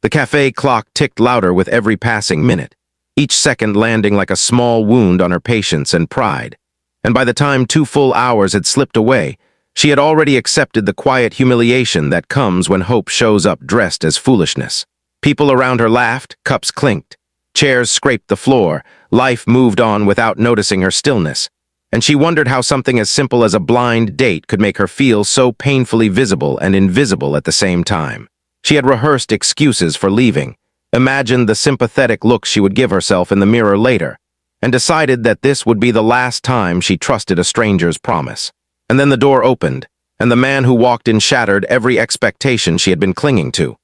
The cafe clock ticked louder with every passing minute, each second landing like a small wound on her patience and pride. And by the time 2 full hours had slipped away, she had already accepted the quiet humiliation that comes when hope shows up dressed as foolishness. People around her laughed, cups clinked, chairs scraped the floor, life moved on without noticing her stillness. And she wondered how something as simple as a blind date could make her feel so painfully visible and invisible at the same time. She had rehearsed excuses for leaving, imagined the sympathetic look she would give herself in the mirror later, and decided that this would be the last time she trusted a stranger's promise. And then the door opened, and the man who walked in shattered every expectation she had been clinging to.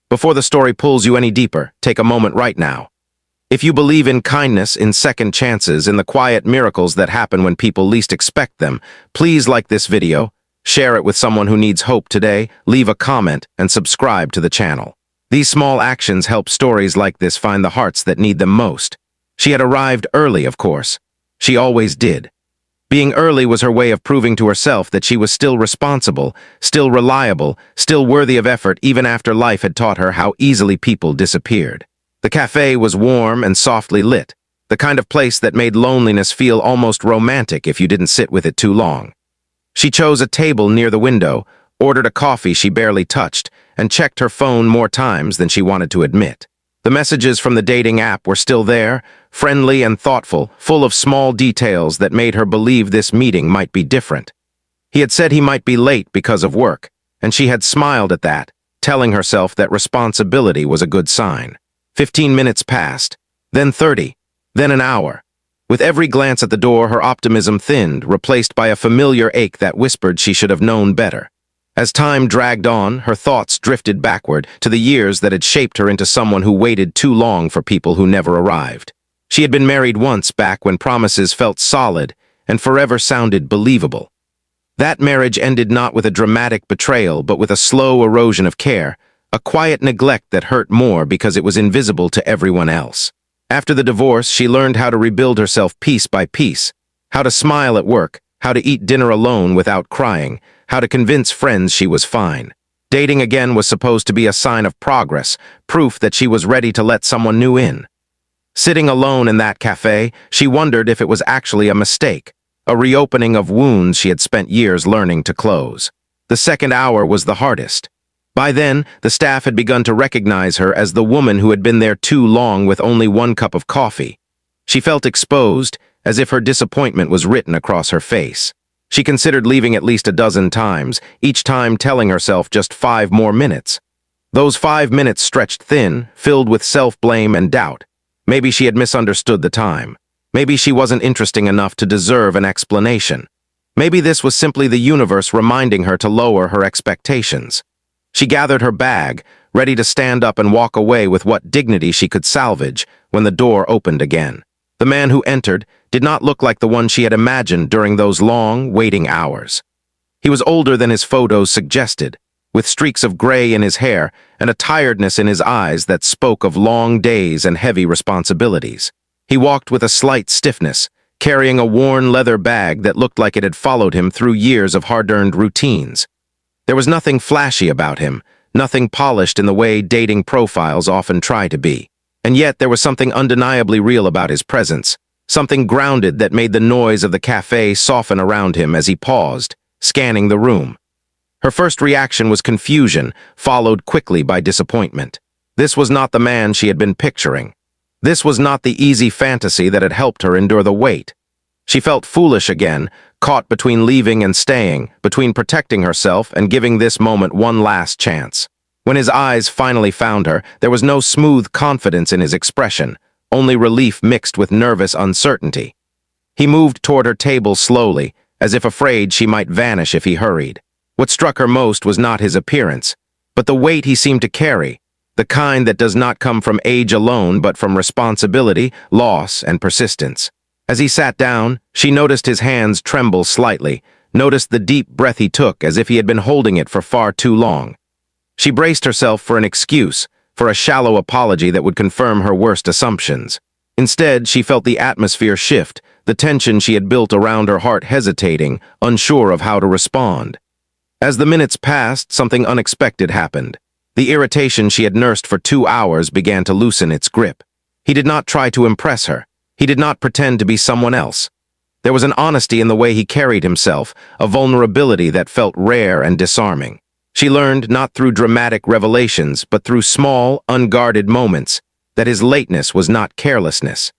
Before the story pulls you any deeper, take a moment right now. If you believe in kindness, in second chances, in the quiet miracles that happen when people least expect them, please like this video, share it with someone who needs hope today, leave a comment, and subscribe to the channel. These small actions help stories like this find the hearts that need them most. She had arrived early, of course. She always did. Being early was her way of proving to herself that she was still responsible, still reliable, still worthy of effort even after life had taught her how easily people disappeared. The cafe was warm and softly lit, the kind of place that made loneliness feel almost romantic if you didn't sit with it too long. She chose a table near the window, ordered a coffee she barely touched, and checked her phone more times than she wanted to admit. The messages from the dating app were still there, friendly and thoughtful, full of small details that made her believe this meeting might be different. He had said he might be late because of work, and she had smiled at that, telling herself that responsibility was a good sign. 15 minutes passed, then 30, then an hour. With every glance at the door, her optimism thinned, replaced by a familiar ache that whispered she should have known better. As time dragged on, her thoughts drifted backward to the years that had shaped her into someone who waited too long for people who never arrived. She had been married once back when promises felt solid and forever sounded believable. That marriage ended not with a dramatic betrayal, but with a slow erosion of care, a quiet neglect that hurt more because it was invisible to everyone else. After the divorce, she learned how to rebuild herself piece by piece, how to smile at work, how to eat dinner alone without crying, how to convince friends she was fine. Dating again was supposed to be a sign of progress, proof that she was ready to let someone new in. Sitting alone in that cafe, she wondered if it was actually a mistake, a reopening of wounds she had spent years learning to close. The second hour was the hardest. By then, the staff had begun to recognize her as the woman who had been there too long with only 1 cup of coffee. She felt exposed, as if her disappointment was written across her face. She considered leaving at least a dozen times, each time telling herself just 5 more minutes. Those 5 minutes stretched thin, filled with self-blame and doubt. Maybe she had misunderstood the time. Maybe she wasn't interesting enough to deserve an explanation. Maybe this was simply the universe reminding her to lower her expectations. She gathered her bag, ready to stand up and walk away with what dignity she could salvage when the door opened again. The man who entered did not look like the one she had imagined during those long, waiting hours. He was older than his photos suggested, with streaks of gray in his hair and a tiredness in his eyes that spoke of long days and heavy responsibilities. He walked with a slight stiffness, carrying a worn leather bag that looked like it had followed him through years of hard-earned routines. There was nothing flashy about him, nothing polished in the way dating profiles often try to be. And yet there was something undeniably real about his presence, something grounded that made the noise of the cafe soften around him as he paused, scanning the room. Her first reaction was confusion, followed quickly by disappointment. This was not the man she had been picturing. This was not the easy fantasy that had helped her endure the wait. She felt foolish again, caught between leaving and staying, between protecting herself and giving this moment one last chance. When his eyes finally found her, there was no smooth confidence in his expression, only relief mixed with nervous uncertainty. He moved toward her table slowly, as if afraid she might vanish if he hurried. What struck her most was not his appearance, but the weight he seemed to carry, the kind that does not come from age alone but from responsibility, loss, and persistence. As he sat down, she noticed his hands tremble slightly, noticed the deep breath he took as if he had been holding it for far too long. She braced herself for an excuse, for a shallow apology that would confirm her worst assumptions. Instead, she felt the atmosphere shift, the tension she had built around her heart hesitating, unsure of how to respond. As the minutes passed, something unexpected happened. The irritation she had nursed for 2 hours began to loosen its grip. He did not try to impress her. He did not pretend to be someone else. There was an honesty in the way he carried himself, a vulnerability that felt rare and disarming. She learned, not through dramatic revelations, but through small, unguarded moments, that his lateness was not carelessness.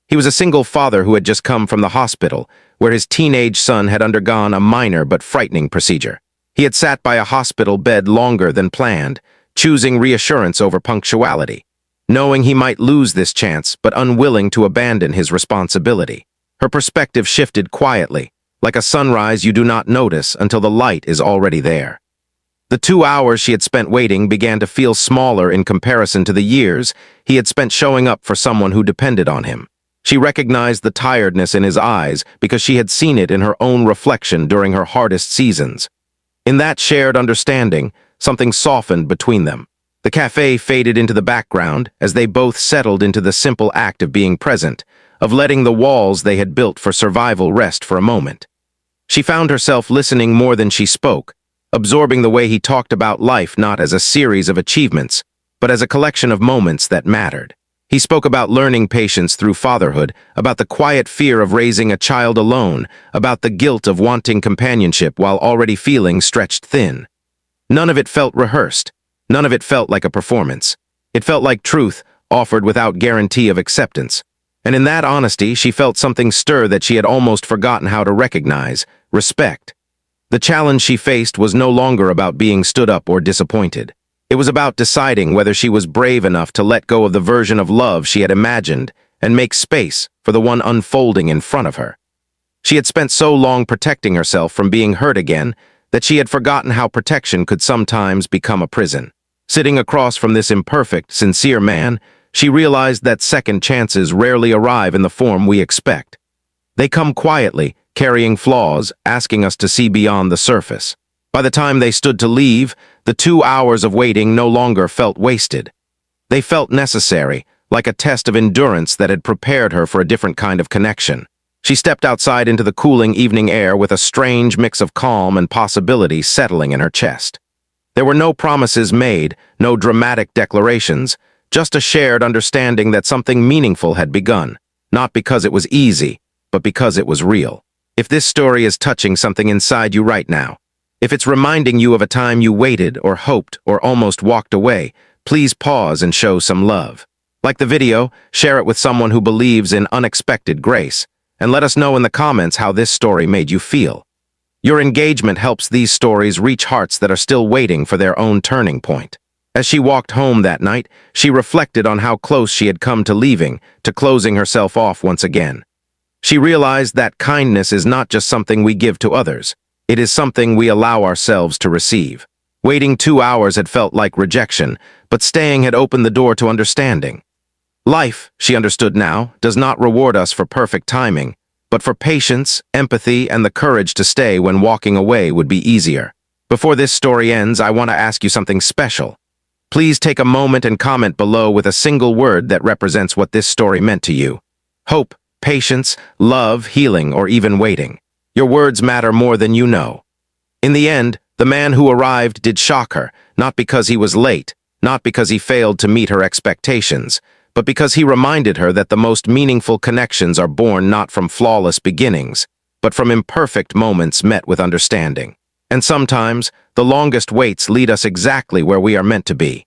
He was a single father who had just come from the hospital, where his teenage son had undergone a minor but frightening procedure. He had sat by a hospital bed longer than planned, choosing reassurance over punctuality, knowing he might lose this chance but unwilling to abandon his responsibility. Her perspective shifted quietly, like a sunrise you do not notice until the light is already there. The 2 hours she had spent waiting began to feel smaller in comparison to the years he had spent showing up for someone who depended on him. She recognized the tiredness in his eyes because she had seen it in her own reflection during her hardest seasons. In that shared understanding, something softened between them. The cafe faded into the background as they both settled into the simple act of being present, of letting the walls they had built for survival rest for a moment. She found herself listening more than she spoke, absorbing the way he talked about life not as a series of achievements, but as a collection of moments that mattered. He spoke about learning patience through fatherhood, about the quiet fear of raising a child alone, about the guilt of wanting companionship while already feeling stretched thin. None of it felt rehearsed. None of it felt like a performance. It felt like truth, offered without guarantee of acceptance. And in that honesty, she felt something stir that she had almost forgotten how to recognize: respect. The challenge she faced was no longer about being stood up or disappointed. It was about deciding whether she was brave enough to let go of the version of love she had imagined and make space for the one unfolding in front of her. She had spent so long protecting herself from being hurt again that she had forgotten how protection could sometimes become a prison. Sitting across from this imperfect, sincere man, she realized that second chances rarely arrive in the form we expect. They come quietly, carrying flaws, asking us to see beyond the surface. By the time they stood to leave, the 2 hours of waiting no longer felt wasted. They felt necessary, like a test of endurance that had prepared her for a different kind of connection. She stepped outside into the cooling evening air with a strange mix of calm and possibility settling in her chest. There were no promises made, no dramatic declarations, just a shared understanding that something meaningful had begun, not because it was easy, but because it was real. If this story is touching something inside you right now, if it's reminding you of a time you waited or hoped or almost walked away, please pause and show some love. Like the video, share it with someone who believes in unexpected grace, and let us know in the comments how this story made you feel. Your engagement helps these stories reach hearts that are still waiting for their own turning point. As she walked home that night, she reflected on how close she had come to leaving, to closing herself off once again. She realized that kindness is not just something we give to others. It is something we allow ourselves to receive. Waiting 2 hours had felt like rejection, but staying had opened the door to understanding. Life, she understood now, does not reward us for perfect timing, but for patience, empathy, and the courage to stay when walking away would be easier. Before this story ends, I want to ask you something special. Please take a moment and comment below with a single word that represents what this story meant to you. Hope, patience, love, healing, or even waiting. Your words matter more than you know. In the end, the man who arrived did shock her, not because he was late, not because he failed to meet her expectations, but because he reminded her that the most meaningful connections are born not from flawless beginnings, but from imperfect moments met with understanding. And sometimes, the longest waits lead us exactly where we are meant to be.